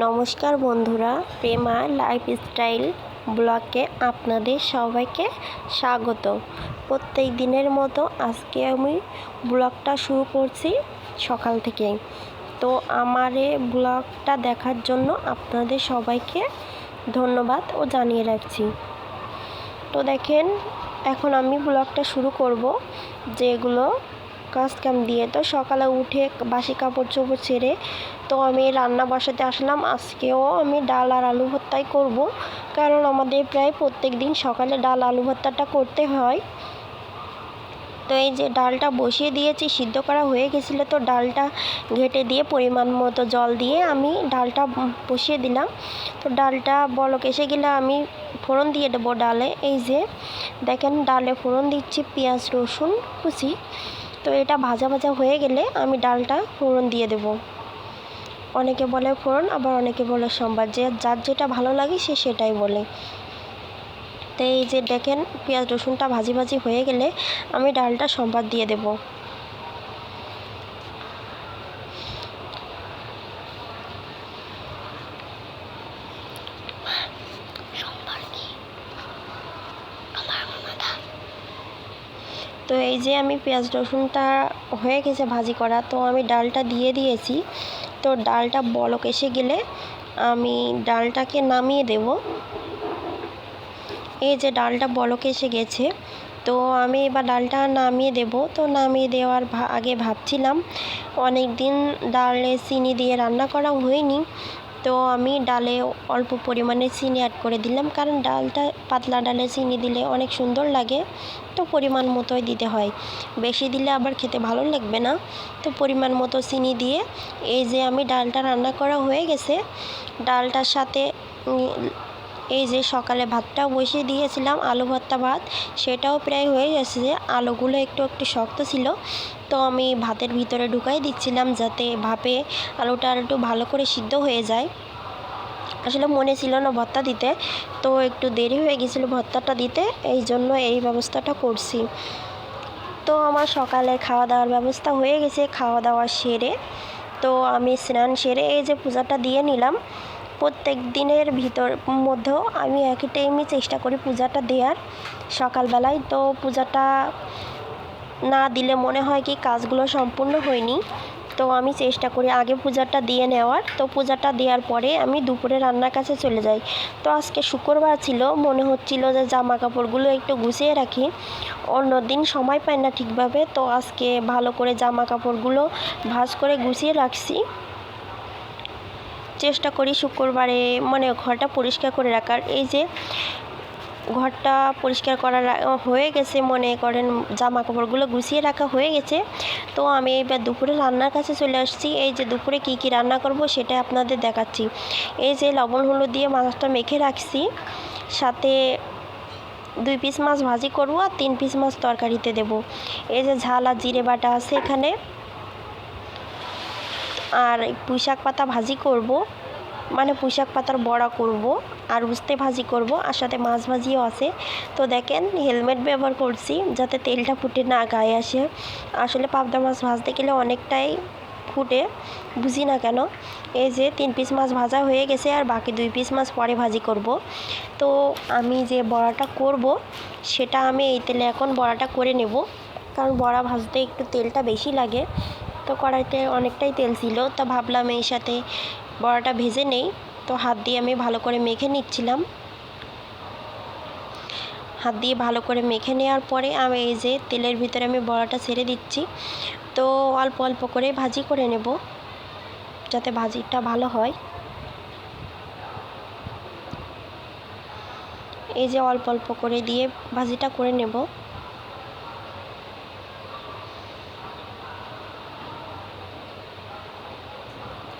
নমস্কার বন্ধুরা, প্রেমা লাইফস্টাইল ব্লগে আপনাদের সবাইকে স্বাগত। প্রত্যেক দিনের মতো আজকে আমি ব্লগটা শুরু করছি সকাল থেকে। তো আমার এই ব্লগটা দেখার জন্য আপনাদের সবাইকে ধন্যবাদ ও জানিয়ে রাখছি। তো দেখেন, এখন আমি ব্লগটা শুরু করব যেগুলো কাজ কাম দিয়ে। তো সকালে উঠে বাসি কাপড় চোপড় ছেড়ে তো আমি রান্না বসাতে আসলাম। আজকেও আমি ডাল আর আলু ভর্তাই করব, কারণ আমাদের প্রায় প্রত্যেক দিন সকালে ডাল আলু ভর্তাটা করতে হয়। তো এই যে ডালটা বসিয়ে দিয়েছি, সিদ্ধ করা হয়ে গেছিলো। তো ডালটা ঘেটে দিয়ে পরিমাণ মতো জল দিয়ে আমি ডালটা বসিয়ে দিলাম। তো ডালটা বলক এসে গেলে আমি ফোড়ন দিয়ে দেবো ডালে। এই যে দেখেন, ডালে ফোড়ন দিচ্ছি পেঁয়াজ রসুন কুচি। তো এটা ভাজা ভাজা হয়ে গেলে আমি ডালটা ফোড়ন দিয়ে দেব। অনেকে বলে ফোড়ন, আবার অনেকে বলে সম্বাদ, যে যার যেটা ভালো লাগে সে সেটাই বলে। তো এই যে দেখেন, পেঁয়াজ রসুনটা ভাজি ভাজি হয়ে গেলে আমি ডালটা সম্বাদ দিয়ে দেব। তো এই যে আমি পেঁয়াজ রসুনটা হয়ে গেছে ভাজি করা, তো আমি ডালটা দিয়ে দিয়েছি। তো ডালটা বলক এসে গেলে আমি ডালটাকে নামিয়ে দেব। এই যে ডালটা বলক এসে গেছে, তো আমি এবার ডালটা নামিয়ে দেব। তো নামিয়ে দেওয়ার আগে ভাবছিলাম, অনেক দিন ডালে চিনি দিয়ে রান্না করা হয়নি। তো আমি ডালে অল্প পরিমাণে চিনি অ্যাড করে দিলাম, কারণ ডালটা পাতলা ডালে চিনি দিলে অনেক সুন্দর লাগে। তো পরিমাণ মতোই দিতে হয়, বেশি দিলে আবার খেতে ভালো লাগবে না। তো পরিমাণ মতো চিনি দিয়ে এই যে আমি ডালটা রান্না করা হয়ে গেছে। ডালটার সাথে এই যে সকালে ভাতটাও বসিয়ে দিয়েছিলাম, আলু ভর্তা ভাত, সেটাও প্রায় হয়ে গেছে। আলুগুলো একটু একটু শক্ত ছিল, তো আমি ভাতের ভিতরে ঢুকাই দিচ্ছিলাম যাতে ভাপে আলুটা আর একটু ভালো করে সিদ্ধ হয়ে যায়। আসলে মনে ছিল না ভর্তা দিতে, তো একটু দেরি হয়ে গেছিলো ভর্তাটা দিতে, এই জন্য এই ব্যবস্থাটা করছি। তো আমার সকালে খাওয়া দাওয়ার ব্যবস্থা হয়ে গেছে। খাওয়া দাওয়া সেরে তো আমি স্নান সেরে এই যে পূজাটা দিয়ে নিলাম। প্রত্যেক দিনের মধ্যেও আমি একই টাইমে চেষ্টা করি পূজাটা দেওয়ার সকালবেলায়। তো পূজাটা না দিলে মনে হয় কি কাজগুলো সম্পূর্ণ হয়নি, তো আমি চেষ্টা করি আগে পূজাটা দিয়ে নেওয়ার। তো পূজাটা দেওয়ার পরে আমি দুপুরে রান্নার কাছে চলে যাই। তো আজকে শুক্রবার ছিল, মনে হচ্ছিল যে জামা কাপড়গুলো একটু গুছিয়ে রাখি, অন্য দিন সময় পাই না ঠিকভাবে। তো আজকে ভালো করে জামা কাপড়গুলো ভাঁজ করে গুছিয়ে রাখছি। চেষ্টা করি শুক্রবারে মানে ঘরটা পরিষ্কার করে রাখার। এই যে ঘরটা পরিষ্কার করা হয়ে গেছে, মনে করেন জামা কাপড়গুলো গুছিয়ে রাখা হয়ে গেছে। তো আমি এবার দুপুরে রান্নার কাছে চলে আসছি। এই যে দুপুরে কি কি রান্না করব সেটা আপনাদের দেখাচ্ছি। এই যে লবণ হলুদ দিয়ে মাছটা মেখে রাখছি, সাথে 2 পিস মাছ ভাজি করব আর 3 পিস মাছ তরকারিতে দেব। এই যে ঝাল আর জিরে বাটা আছে এখানে, আর পুঁইশাক পাতা ভাজি করব, মানে পুঁইশাক পাতার বড়া করব, আর উস্তে ভাজি করব, আর সাথে মাছ ভাজিও আছে। তো দেখেন, হেলমেট ব্যবহার করছি যাতে তেলটা ফুটে না গায়ে আসে। আসলে পাবদা মাছ ভাজতে গেলে অনেকটাই ফুটে, বুঝি না কেন। এই যে 3 পিস মাছ ভাজা হয়ে গেছে, আর বাকি 2 পিস মাছ পরে ভাজি করব। তো আমি যে বড়াটা করব সেটা আমি এই তেলে এখন বড়াটা করে নেব, কারণ বড়া ভাজতে একটু তেলটা বেশি লাগে। তো কড়াইতে অনেকটাই তেল ছিল, তো ভাবলাম এই সাথে বড়াটা ভেজে নেই। তো হাত দিয়ে আমি ভালো করে মেখে নিচ্ছিলাম। হাত দিয়ে ভালো করে মেখে নেওয়ার পরে আমি এই যে তেলের ভিতরে আমি বড়াটা ছেড়ে দিচ্ছি। তো অল্প অল্প করে ভাজি করে নেব যাতে ভাজিটা ভালো হয়। এই যে অল্প অল্প করে দিয়ে ভাজিটা করে নেব।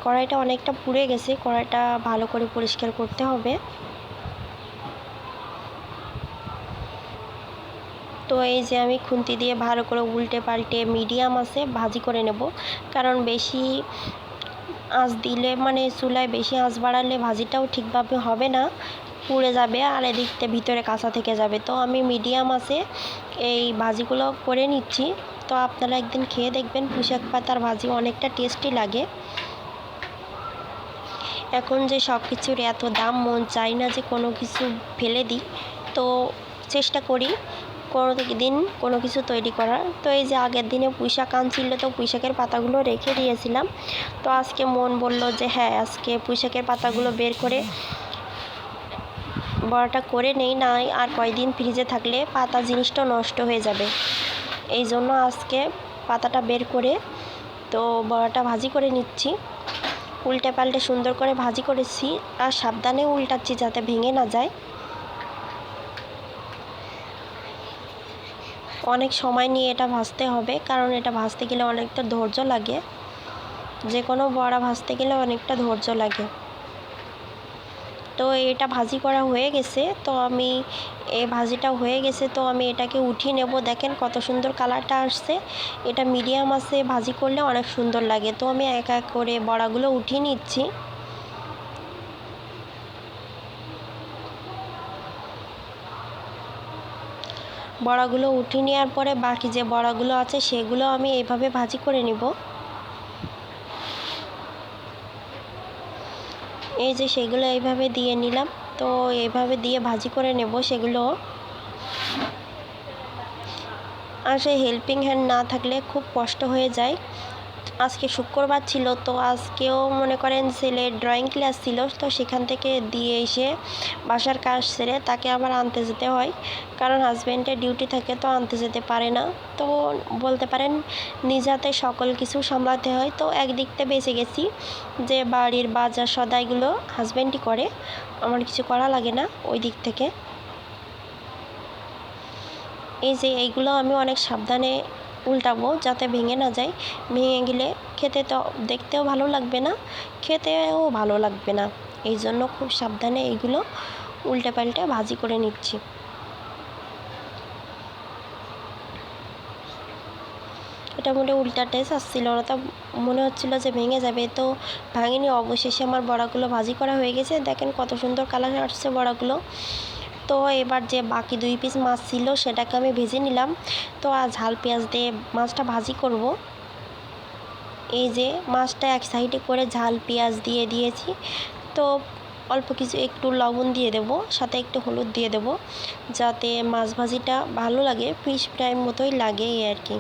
কড়াইটা অনেকটা পুড়ে গেছে, কড়াইটা ভালো করে পরিষ্কার করতে হবে। তো এই যে আমি খুন্তি দিয়ে ভালো করে উল্টে পাল্টে মিডিয়াম আঁচে ভাজি করে নেব, কারণ বেশি আঁচ দিলে মানে চুলায় বেশি আঁচ বাড়ালে ভাজিটাও ঠিকভাবে হবে না, পুড়ে যাবে, আর এদিকতে ভিতরে কাঁচা থেকে যাবে। তো আমি মিডিয়াম আঁচে এই ভাজিগুলো করে নিচ্ছি। তো আপনারা একদিন খেয়ে দেখবেন, পুঁইশাক পাতার ভাজি অনেকটা টেস্টি লাগে। এখন যে সব কিছুর এত দাম, মন চাই না যে কোনো কিছু ফেলে দিই, তো চেষ্টা করি কোনো দিন কোনো কিছু তৈরি করার। তো এই যে আগের দিনে পুঁইশাক আনছিল, তো পুঁইশাকের পাতাগুলো রেখে দিয়েছিলাম। তো আজকে মন বলল যে হ্যাঁ, আজকে পুঁইশাকের পাতাগুলো বের করে বড়াটা করে নেই, না আর কয়দিন ফ্রিজে থাকলে পাতা জিনিসটা নষ্ট হয়ে যাবে। এই জন্য আজকে পাতাটা বের করে তো বড়াটা ভাজি করে নিচ্ছি। উল্টে পাল্টে সুন্দর করে ভাজি করেছি, আর সাবধানে উল্টাচ্ছি যাতে ভেঙে না যায়। অনেক সময় নিয়ে এটা ভাজতে হবে, কারণ এটা ভাজতে গেলে অনেকটা ধৈর্য লাগে। যে কোনো বড়া ভাজতে গেলে অনেকটা ধৈর্য লাগে। তো এটা ভাজি করা হয়ে গেছে, তো আমি এই ভাজিটা হয়ে গেছে, তো আমি এটাকে উঠিয়ে নেব। দেখেন কত সুন্দর কালারটা আসছে। এটা মিডিয়াম আছে ভাজি করলে অনেক সুন্দর লাগে। তো আমি এক এক করে বড়াগুলো উঠিয়ে নিচ্ছি। বড়াগুলো উঠিয়ে নেওয়ার পরে বাকি যে বড়াগুলো আছে সেগুলো আমি এইভাবে ভাজি করে নিব। এই যে সেগুলো এইভাবে দিয়ে নিলাম, তো এইভাবে দিয়ে ভাজি করে নেব সেগুলো। আর সেই হেল্পিং হ্যান্ড না থাকলে খুব কষ্ট হয়ে যায়। আজকে শুক্রবার ছিল, তো আজকেও মনে করেন ছেলের ড্রয়িং ক্লাস ছিল, তো সেখান থেকে দিয়ে এসে বাসার কাজ সেরে তাকে আবার আনতে যেতে হয়, কারণ হাজব্যান্ডের ডিউটি থাকে, তো আনতে যেতে পারে না। তো বলতে পারেন নিজ হাতে সকল কিছু সামলাতে হয়। তো একদিকতে বেঁচে গেছি যে বাড়ির বাজার সদাইগুলো হাজব্যান্ডই করে, আমার কিছু করা লাগে না ওই দিক থেকে। এই যে এইগুলো আমি অনেক সাবধানে উল্টাবো যাতে ভেঙে না যায়। ভেঙে গেলে খেতে তো দেখতেও ভালো লাগবে না, খেতেও ভালো লাগবে না। এই জন্য খুব সাবধানে এইগুলো উল্টে পাল্টে ভাজি করে নিচ্ছি। এটা মোটে উল্টাটাই আসছিল না, তো মনে হচ্ছিল যে ভেঙে যাবে, তো ভাঙেনি। অবশেষে আমার বড়াগুলো ভাজি করা হয়ে গেছে। দেখেন কত সুন্দর কালার আসছে বড়াগুলো। তো এবার যে বাকি 2 পিস মাছ ছিল সেটাকে আমি ভেজে নিলাম। তো আর ঝাল পেঁয়াজ দিয়ে মাছটা ভাজি করব। এই যে মাছটা এক সাইডে করে ঝাল পেঁয়াজ দিয়ে দিয়েছি। তো অল্প কিছু একটু লবণ দিয়ে দেব, সাথে একটু হলুদ দিয়ে দেব, যাতে মাছ ভাজিটা ভালো লাগে, ফিশ ফ্রাইয়ের মতোই লাগে এই আর কি।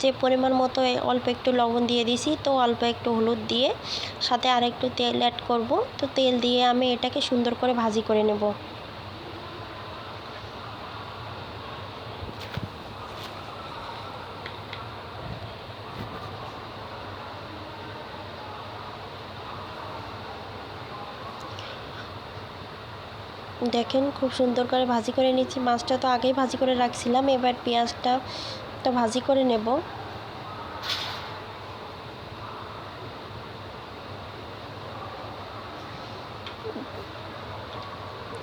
যে পরিমাণ মতো অল্প একটু লবণ দিয়ে দিছি, তো অল্প একটু হলুদ দিয়ে সাথে আর একটু তেল অ্যাড করব। তো তেল দিয়ে আমি এটাকে সুন্দর করে ভাজি করে নেব। দেখেন খুব সুন্দর করে ভাজি করে নিচ্ছি। মাছটা তো আগেই ভাজি করে রাখছিলাম, এবার পেঁয়াজটা তো ভাজি করে নেব।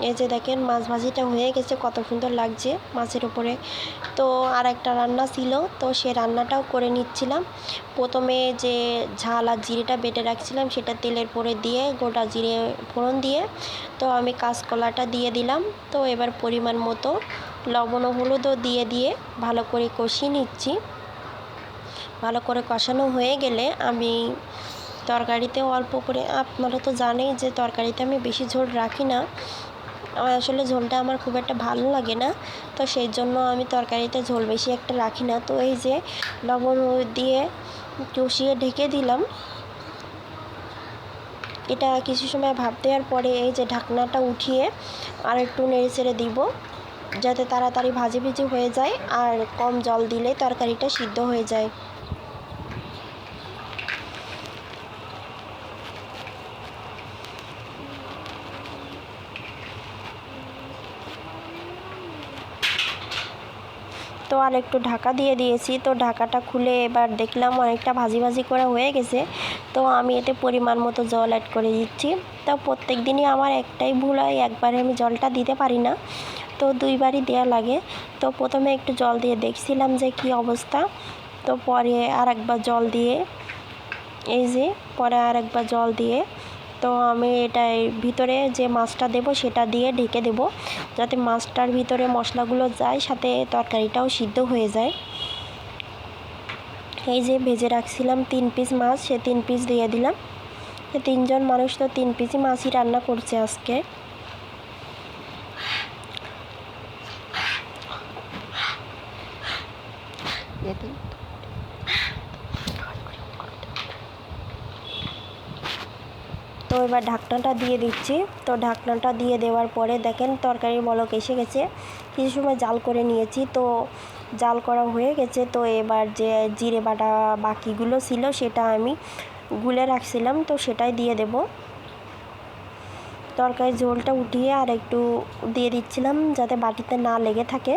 এই যে দেখেন মাছ ভাজিটা হয়ে গেছে, কত সুন্দর লাগছে মাছের উপরে। তো আর একটা রান্না ছিল, তো সে রান্নাটাও করে নিচ্ছিলাম। প্রথমে যে ঝাল আর জিরেটা বেটে রাখছিলাম সেটা তেলের পরে দিয়ে গোটা জিরে ফোড়ন দিয়ে তো আমি কাঁচকলাটা দিয়ে দিলাম। তো এবার পরিমাণ মতো লবণ ও হলুদও দিয়ে ভালো করে কষিয়ে নিচ্ছি। ভালো করে কষানো হয়ে গেলে আমি তরকারিতে অল্প করে, আপনারা তো জানেই যে তরকারিতে আমি বেশি ঝোল রাখি না, আমার আসলে ঝোলটা আমার খুব একটা ভালো লাগে না, তো সেই জন্য আমি তরকারিতে ঝোল বেশি একটা রাখি না। তো এই যে লবণ দিয়ে কষিয়ে ঢেকে দিলাম। এটা কিছু সময় ভাপ দেওয়ার পরে এই যে ঢাকনাটা উঠিয়ে আর একটু নেড়ে চেড়ে দিব, যাতে তাড়াতাড়ি ভাজি ভিজি হয়ে যায় আর কম জল দিলে তরকারিটা সিদ্ধ হয়ে যায়। তো আর একটু ঢাকা দিয়ে দিয়েছি। তো ঢাকাটা খুলে এবার দেখলাম অনেকটা ভাজি ভাজি করা হয়ে গেছে। তো আমি এতে পরিমাণ মতো জল অ্যাড করে দিচ্ছি। তো প্রত্যেক দিনই আমার একটাই ভুল হয়, একবারে আমি জলটা দিতে পারি না, তো 2বারই দেওয়া লাগে। তো প্রথমে একটু জল দিয়ে দেখছিলাম যে কী অবস্থা, তো পরে আর একবার জল দিয়ে, এই যে পরে আর একবার জল দিয়ে তো আমি এটার ভিতরে যে মাছটা দেব সেটা দিয়ে ঢেকে দেব, যাতে মাছটার ভিতরে মশলাগুলো যায়, সাথে তরকারিটাও সিদ্ধ হয়ে যায়। এই যে ভেজে রাখছিলাম 3 পিস মাছ, সে 3 পিস দিয়ে দিলাম। 3জন মানুষ তো 3 পিসই মাছই রান্না করছে আজকে। তো এবার ঢাকনাটা দিয়ে দিচ্ছি। তো ঢাকনাটা দিয়ে দেওয়ার পরে দেখেন তরকারির বলক এসে গেছে। কিছু সময় জাল করে নিয়েছি, তো জাল করা হয়ে গেছে। তো এবার যে জিরে বাটা বাকিগুলো ছিল সেটা আমি গুলে রাখছিলাম, তো সেটাই দিয়ে দেব। তরকারির ঝোলটা উঠিয়ে আর একটু দিয়ে দিচ্ছিলাম যাতে বাটিতে না লেগে থাকে।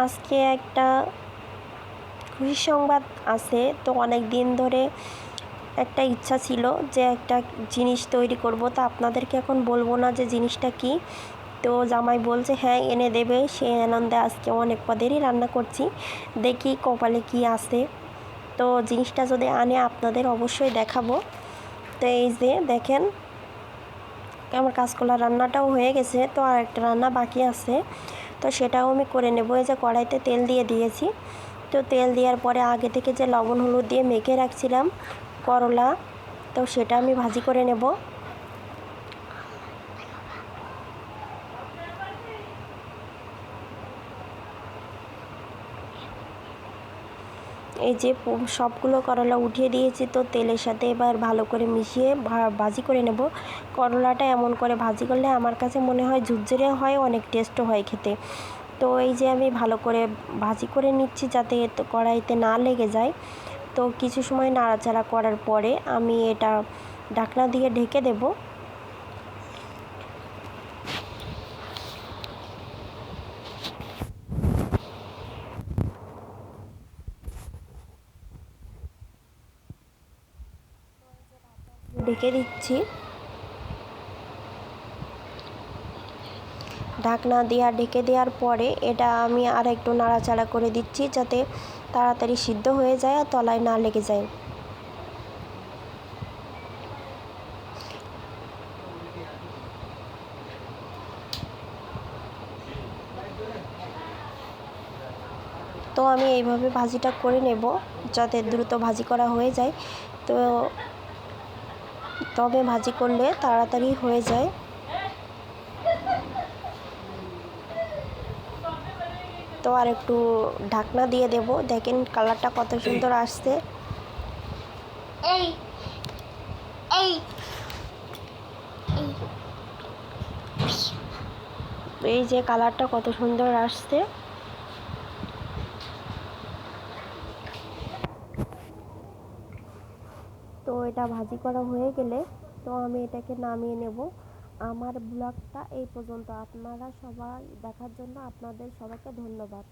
আজকে একটা খুশি সংবাদ আছে। তো অনেক দিন ধরে একটা ইচ্ছা ছিল যে একটা জিনিস তৈরি করব, তা আপনাদেরকে এখন বলবো না যে জিনিসটা কি। তো জামাই বলছে হ্যাঁ এনে দেবে, সেই আনন্দে আজকে অনেক পদেরই রান্না করছি। দেখি কপালে কি আছে। তো জিনিসটা যদি আনে আপনাদের অবশ্যই দেখাবো। তো এই যে দেখেন আমার কাঁচকলা রান্নাটাও হয়ে গেছে, তো আর একটা রান্না বাকি আছে, তো সেটাও আমি করে নেব। এই যে কড়াইতে তেল দিয়ে দিয়েছি। তো তেল দেওয়ার পরে আগে থেকে যে লবণ হলুদ দিয়ে মেখে রাখছিলাম করলা, তো সেটা আমি ভাজি করে নেব। এই যে সবগুলো করলা উঠিয়ে দিয়েছি, তো তেলের সাথে এবার ভালো করে মিশিয়ে ভাজি করে নেব। করলাটা এমন করে ভাজি করলে আমার কাছে মনে হয় ঝুরঝুরে হয়, অনেক টেস্টও হয় খেতে। তো এই যে আমি ভালো করে ভাজি করে নিচ্ছি যাতে কড়াইতে না লেগে যায়। তো কিছু সময় নাড়াচাড়া করার পরে আমি এটা ঢাকনা দিয়ে ঢেকে দেব। ঢেকে দিচ্ছি। ঢাকনা দিয়ে ঢেকে দেওয়ার পরে এটা আমি আর একটু নাড়াচাড়া করে দিচ্ছি যাতে তাড়াতাড়ি সিদ্ধ হয়ে যায় আর তলায় না লেগে যায়। তো আমি এইভাবে ভাজিটা করে নেব যাতে দ্রুত ভাজি করা হয়ে যায়। তো তবে ভাজি করলে তাড়াতাড়ি হয়ে যায়। তো আর একটু ঢাকনা দিয়ে দেব। দেখেন কালারটা কত সুন্দর আসছে। এই যে কালারটা কত সুন্দর আসছে। তো এটা ভাজি করা হয়ে গেলে তো আমি এটাকে নামিয়ে নেব। আমার ব্লগটা এই পর্যন্ত। আপনারা সবাই দেখার জন্য আপনাদের সবাইকে ধন্যবাদ।